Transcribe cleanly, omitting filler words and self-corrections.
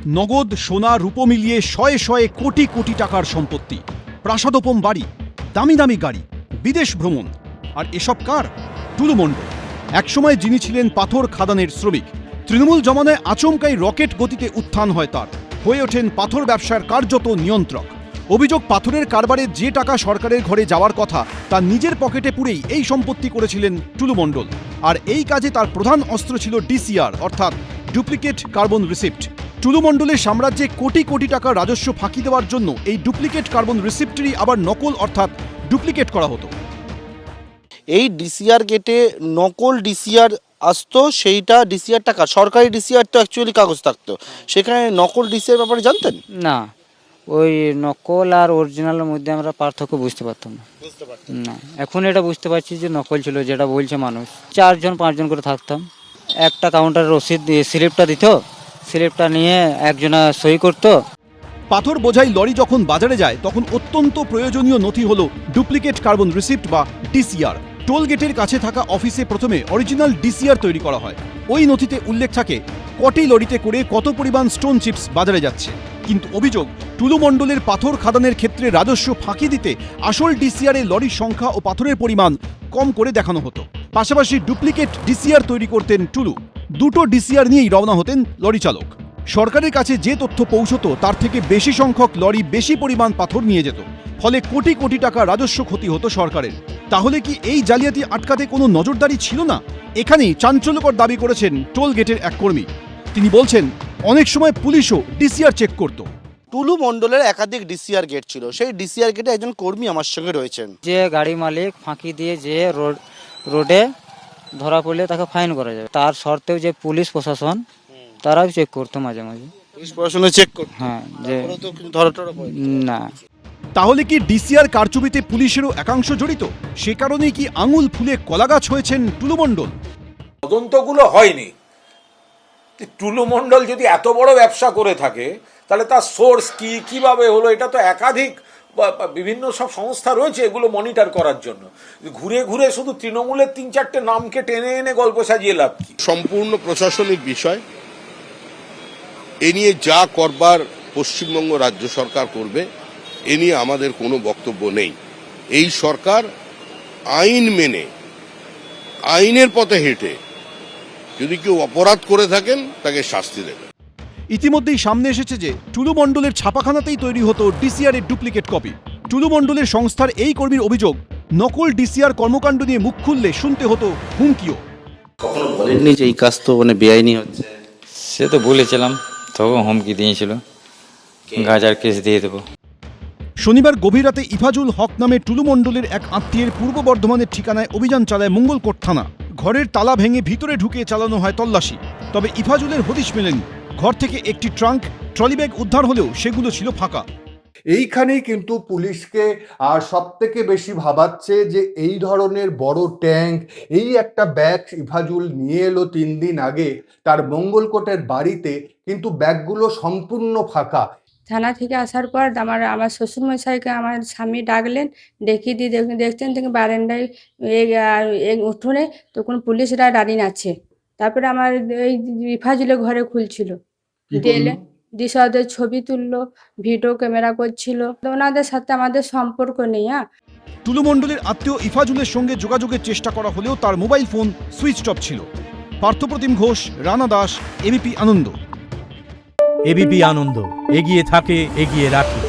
নগদ সোনা রূপো মিলিয়ে শয়ে শয়ে কোটি কোটি টাকার সম্পত্তি, প্রাসাদোপম বাড়ি, দামি দামি গাড়ি, বিদেশ ভ্রমণ। আর এসব কার? টুলু মণ্ডল। একসময় যিনি ছিলেন পাথর খাদানের শ্রমিক, তৃণমূল জমানায় আচমকাই রকেট গতিতে উত্থান হয় তার, হয়ে ওঠেন পাথর ব্যবসার কার্যত নিয়ন্ত্রক। অভিযোগ, পাথরের কারবারে যে টাকা সরকারের ঘরে যাওয়ার কথা তা নিজের পকেটে পুরেই এই সম্পত্তি করেছিলেন টুলু মণ্ডল। আর এই কাজে তার প্রধান অস্ত্র ছিল ডিসিআর, অর্থাৎ ডুপ্লিকেট কার্বন রিসিপ্ট। টুলু মণ্ডলের সাম্রাজ্যে কোটি কোটি টাকার রাজস্ব ফাঁকি দেওয়ার জন্য এই ডুপ্লিকেট কার্বন রিসিপ্টেরই আবার নকল অর্থাৎ ডুপ্লিকেট করা হতো। এই ডিসিআর গেটে নকল ডিসিআর আসতো, সেইটা ডিসিআর টাকা, সরকারি ডিসিআর তো অ্যাকচুয়ালি কাগজ থাকতো, সেখানে নকল ডিসিআর ব্যাপারে জানতেন না? ওই নকল আর অরিজিনালের মধ্যে আমরা পার্থক্য বুঝতে পারতাম না। এখন এটা বুঝতে পারছি যে নকল ছিল, যেটা বলছে মানুষ। 4-5 জন করে থাকতাম, একটা কাউন্টারের রসিদ দিয়ে স্লিপটা দিত, স্লিপটা নিয়ে একজনা সই করতো। পাথর বোঝাই লরি যখন বাজারে যায় তখন অত্যন্ত প্রয়োজনীয় নথি হলো ডুপ্লিকেট কার্বন রিসিপ্ট বা ডিসিআর। টোল গেটের কাছে থাকা অফিসে প্রথমে অরিজিনাল ডিসিআর তৈরি করা হয়। ওই নথিতে উল্লেখ থাকে কটি লরিতে করে কত পরিমাণ স্টোন চিপস বাজারে যাচ্ছে। কিন্তু অভিযোগ, টুলু মণ্ডলের পাথর খাদানের ক্ষেত্রে রাজস্ব ফাঁকি দিতে আসল ডিসিআরে লরির সংখ্যা ও পাথরের পরিমাণ কম করে দেখানো হতো। পাশাপাশি ডুপ্লিকেট ডিসিআর তৈরি করতেন টুলু। দুটো ডিসিআর নিয়েই রওনা হতেন লরি চালক। সরকারের কাছে যে তথ্য পৌঁছতো তার থেকে বেশি সংখ্যক লরি বেশি পরিমাণ পাথর নিয়ে যেত, ফলে কোটি কোটি টাকা রাজস্ব ক্ষতি হতো সরকারের। তাহলে কি এই জালিয়াতি আটকাতে কোনো নজরদারি ছিল না? এখানেই চাঞ্চল্যকর দাবি করেছেন টোল গেটের এক কর্মী। তিনি বলছেন, অনেক সময় পুলিশও ডিসিআর চেক করত। টুলু মণ্ডলের একাধিক ডিসিআর গেট ছিল, সেই ডিসিআর গেটে একজন কর্মী আমার সঙ্গে রয়েছেন। যে গাড়ি মালিক ফাঁকি দিয়ে যে রোডে ধরা পড়লে তাকে ফাইন করা যাবে, তার সত্ত্বেও যে পুলিশ প্রশাসন তারাও চেক করতো মাঝে মাঝে। পুলিশ প্রশাসনে চেক করতো? হ্যাঁ, যে না। তাহলে কি ডিসিআর কারচুপিতে পুলিশেরও একাংশ জড়িত? সে কারণেই কি আঙুল ফুলে কলাগাছ হয়েছেন টুলু মণ্ডল? তদন্তগুলো হয়নি। টুলু মণ্ডল যদি এত বড় ব্যবসা করে থাকে তাহলে তার সোর্স কি, কিভাবে হলো, এটা তো একাধিক বিভিন্ন সব সংস্থা রয়েছে এগুলো মনিটর করার জন্য। ঘুরে ঘুরে শুধু তৃণমূলের 3-4টে নামকে টেনে এনে গল্প সাজিয়ে লাভ কি? সম্পূর্ণ প্রশাসনিক বিষয়। এ নিয়ে যা করবার পশ্চিমবঙ্গ রাজ্য সরকার করবে, এ নিয়ে আমাদের কোনো বক্তব্য নেই। এই সরকার আইন মেনে, আইনের পথে হেঁটে যদি কেউ অপরাধ করে থাকেন তাকে শাস্তি দেবে। ইতিমধ্যেই সামনে এসেছে যে টুলু মণ্ডলের ছাপাখানাতেই তৈরি হতো ডিসিআর এর ডুপ্লিকেট কপি। টুলু মণ্ডলের সংস্থার এই কর্মীর অভিযোগ, নকল ডিসিআর কর্মকাণ্ড নিয়ে মুখ খুললে শুনতে হতো হুমকিও। কখনো বলেননি যে এই কাজ তো বেআইনি হচ্ছে? সে তো বলেছিলাম, তবে হুমকি দিয়েছিল, গাজার কেস দিয়ে দেবো। শনিবার গভীর রাতে ইফাজুল হক নামে টুলু মণ্ডলের এক আত্মীয়ের পূর্ব বর্ধমানের ঠিকানায় অভিযান চালায় মঙ্গলকোট থানা। ঘরের তালা ভেঙে ভিতরে ঢুকে চালানো হয় তল্লাশি। তবে ইফাজুলের হদিশ মেলেনি। ঘর থেকে একটি ট্রাঙ্ক, ট্রলি ব্যাগ উদ্ধার হলেও সেগুলো ছিল ফাঁকা। এইখানেই কিন্তু পুলিশকে আর সব থেকে বেশি ভাবাচ্ছে যে এই ধরনের বড় ট্যাঙ্ক, এই একটা ব্যাগ ইফাজুল নিয়ে এলো 3 দিন আগে তার মঙ্গলকোটের বাড়িতে, কিন্তু ব্যাগগুলো সম্পূর্ণ ফাঁকা। থানা থেকে আসার পর আমার শ্বশুরমশাইকে আমার স্বামী ডাকলেন, ডেকে দিয়ে দেখছেন থেকে বারান্দায় উঠোনে তখন পুলিশরা দাঁড়িয়ে আছে। তারপরে আমার এই ইফাজুলের ঘরে খুলছিল, দিয়ে ওদের ছবি তুললো, ভিডিও ক্যামেরা করছিল। ওনাদের সাথে আমাদের সম্পর্ক নেই। টুলু মণ্ডলের আত্মীয় ইফাজুলের সঙ্গে যোগাযোগের চেষ্টা করা হলেও তার মোবাইল ফোন সুইচ অফ ছিল। পার্থপ্রতিম ঘোষ, রানা দাস, এবিপি আনন্দ। এবিপি আনন্দ, এগিয়ে থাকে, এগিয়ে রাখে।